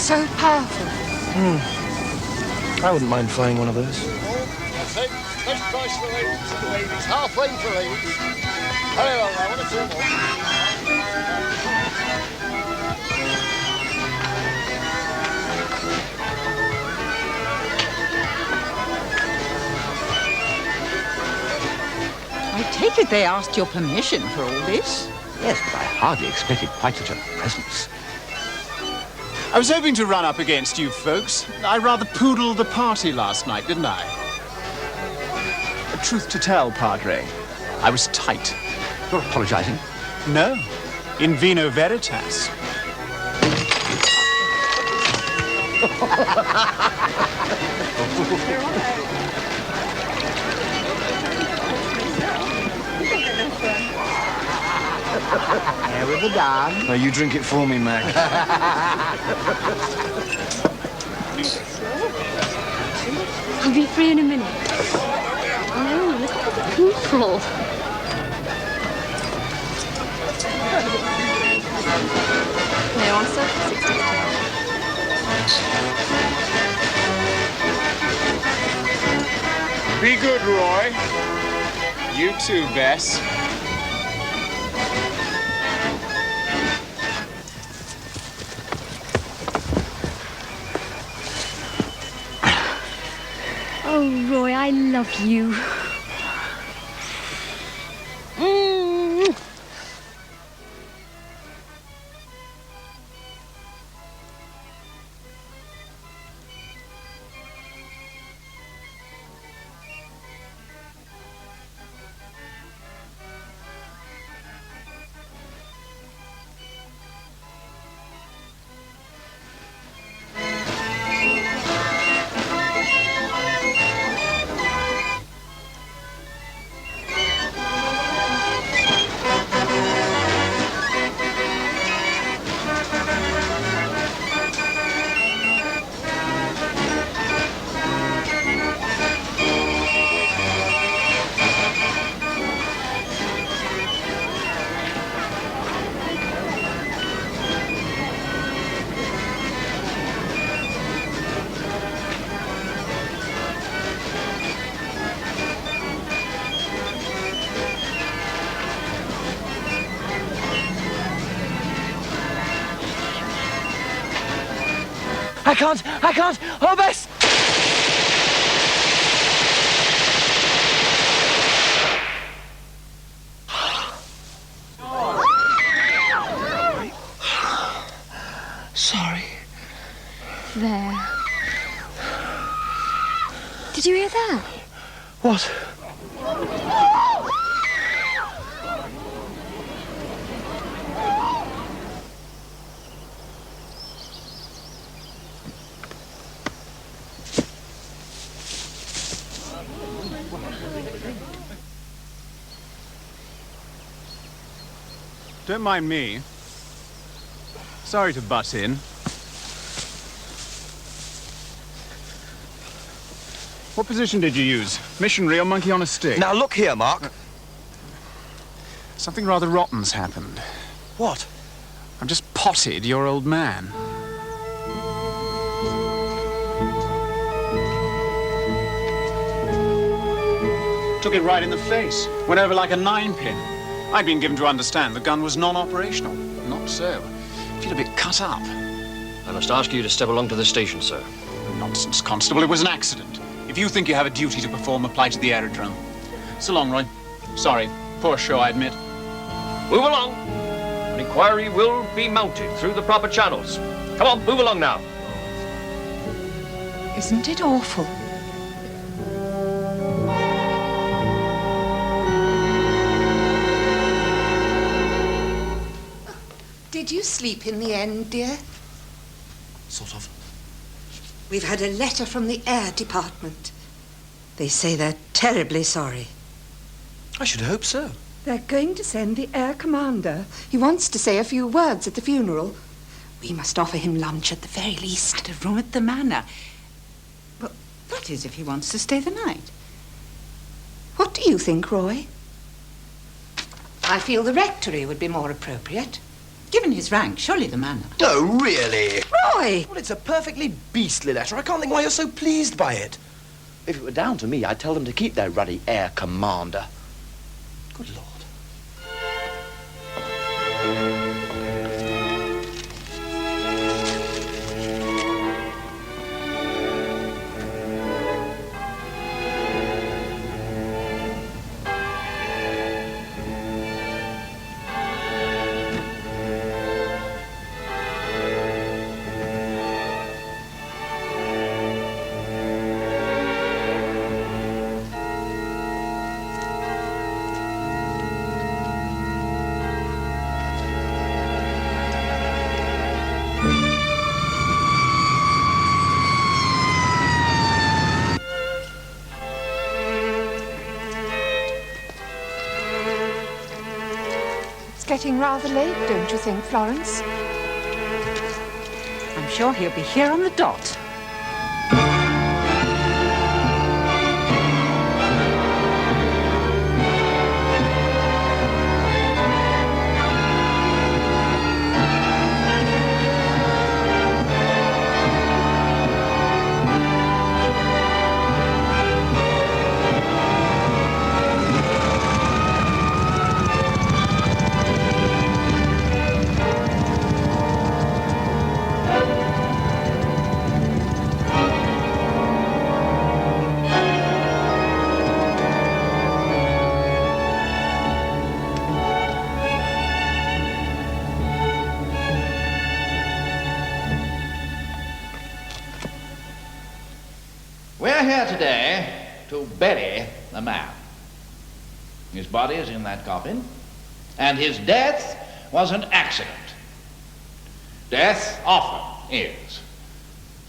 so powerful. I wouldn't mind flying one of those. That's it. Best price for the ladies. Halfway for ladies. Very well now, 1 or 2 more. I take it they asked your permission for all this? Yes, but I hardly expected quite such a presence. I was hoping to run up against you folks. I rather poodled the party last night, didn't I? Truth to tell, Padre, I was tight. You're apologizing? No, in vino veritas. There with the dog. No, you drink it for me, Mac. I'll be free in a minute. No, look at the people. No answer. 60. Be good, Roy. You too, Bess. Oh, Roy, I love you. I can't! Oh, Bess! Sorry. There. Did you hear that? What? Don't mind me. Sorry to butt in. What position did you use? Missionary or monkey on a stick? Now, look here, Mark. Something rather rotten's happened. What? I've just potted your old man. Took it right in the face. Went over like a 9-pin. I'd been given to understand the gun was non-operational. Not so. Feel a bit cut up. I must ask you to step along to the station, sir. Nonsense, Constable. It was an accident. If you think you have a duty to perform, apply to the Aerodrome. So long, Roy. Sorry. Poor show, I admit. Move along. An inquiry will be mounted through the proper channels. Come on, move along now. Isn't it awful? Did you sleep in the end, dear? Sort of. We've had a letter from the Air Department. They say they're terribly sorry. I should hope so. They're going to send the Air Commander. He wants to say a few words at the funeral. We must offer him lunch at the very least. A room at the Manor. Well, that is if he wants to stay the night. What do you think, Roy? I feel the rectory would be more appropriate. Given his rank, surely the manner. No, really. Roy! Well, it's a perfectly beastly letter. I can't think why you're so pleased by it. If it were down to me, I'd tell them to keep their ruddy air commander. Good Lord. Getting rather late, don't you think, Florence? I'm sure he'll be here on the dot. We're here today to bury the man. His body is in that coffin, and his death was an accident. Death often is.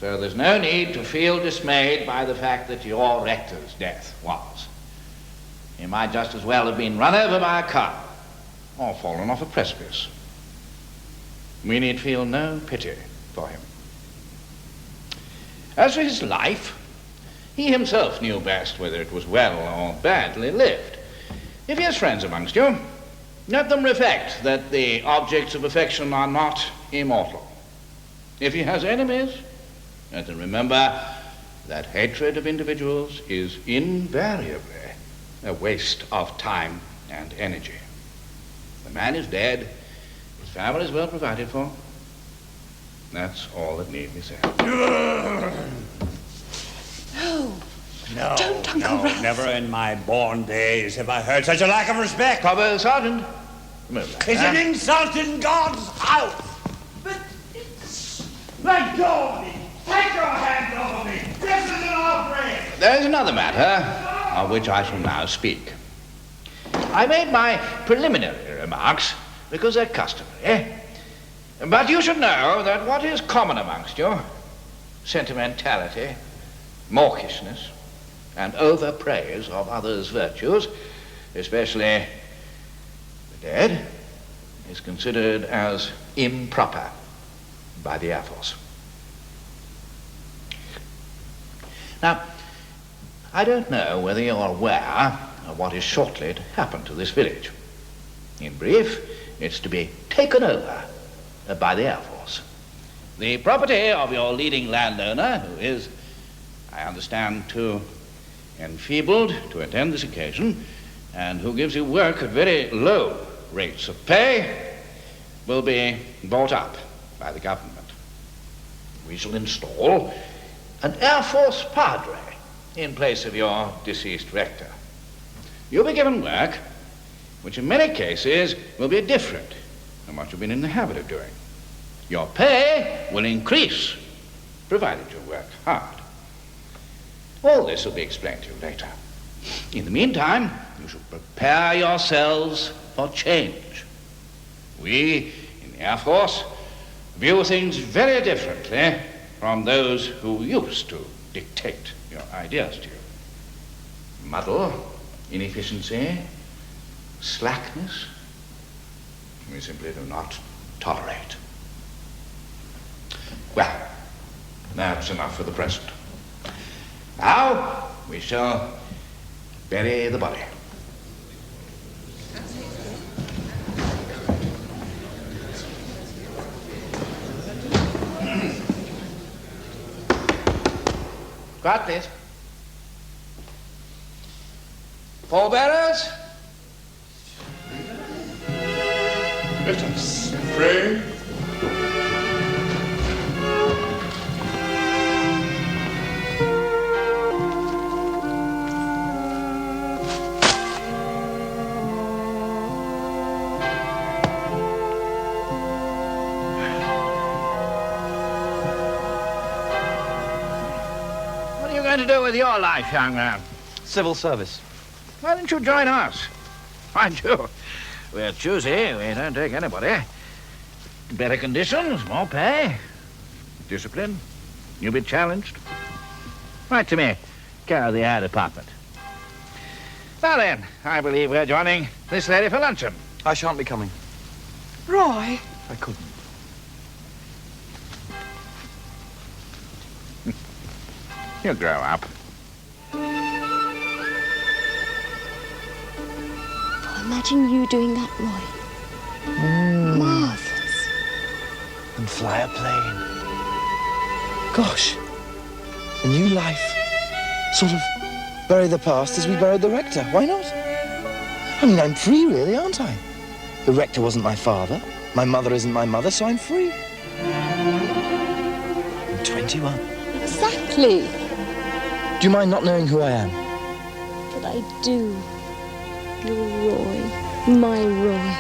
So there's no need to feel dismayed by the fact that your rector's death was. He might just as well have been run over by a car or fallen off a precipice. We need feel no pity for him. As for his life, he himself knew best whether it was well or badly lived. If he has friends amongst you, let them reflect that the objects of affection are not immortal. If he has enemies, let them remember that hatred of individuals is invariably a waste of time and energy. The man is dead, his family is well provided for. That's all that need be said. No, Don't, Uncle Ralph. never in my born days have I heard such a lack of respect. Cover, Sergeant. Remove that. It's an insult in God's house. But let go of me. Take your hand off of me. This is an outrage. There is another matter of which I shall now speak. I made my preliminary remarks because they're customary. But you should know that what is common amongst you, sentimentality, mawkishness, and overpraise of others' virtues, especially the dead, is considered as improper by the Air Force. Now, I don't know whether you're aware of what is shortly to happen to this village. In brief, it's to be taken over by the Air Force. The property of your leading landowner, who is, I understand, too enfeebled to attend this occasion, and who gives you work at very low rates of pay, will be bought up by the government. We shall install an Air Force padre in place of your deceased rector. You'll be given work which in many cases will be different from what you've been in the habit of doing. Your pay will increase, provided you work hard. All this will be explained to you later. In the meantime, you should prepare yourselves for change. We, in the Air Force, view things very differently from those who used to dictate your ideas to you. Muddle, inefficiency, slackness, we simply do not tolerate. Well, that's enough for the present. Now, we shall bury the body. Quiet, please. Pallbearers? Let us pray. What are you going to do with your life, young man? Civil service. Why don't you join us? Mind you, we're choosy. We don't take anybody. Better conditions, more pay, discipline. You'll be challenged. Write to me, care of the air department. Now then, I believe we're joining this lady for luncheon. I shan't be coming. Roy. I couldn't. You'll grow up. Oh, imagine you doing that, Roy. Marvellous. And fly a plane. Gosh. A new life. Sort of bury the past as we buried the rector. Why not? I mean, I'm free, really, aren't I? The rector wasn't my father. My mother isn't my mother, so I'm free. I'm 21. Exactly. Do you mind not knowing who I am? But I do. You're Roy. My Roy.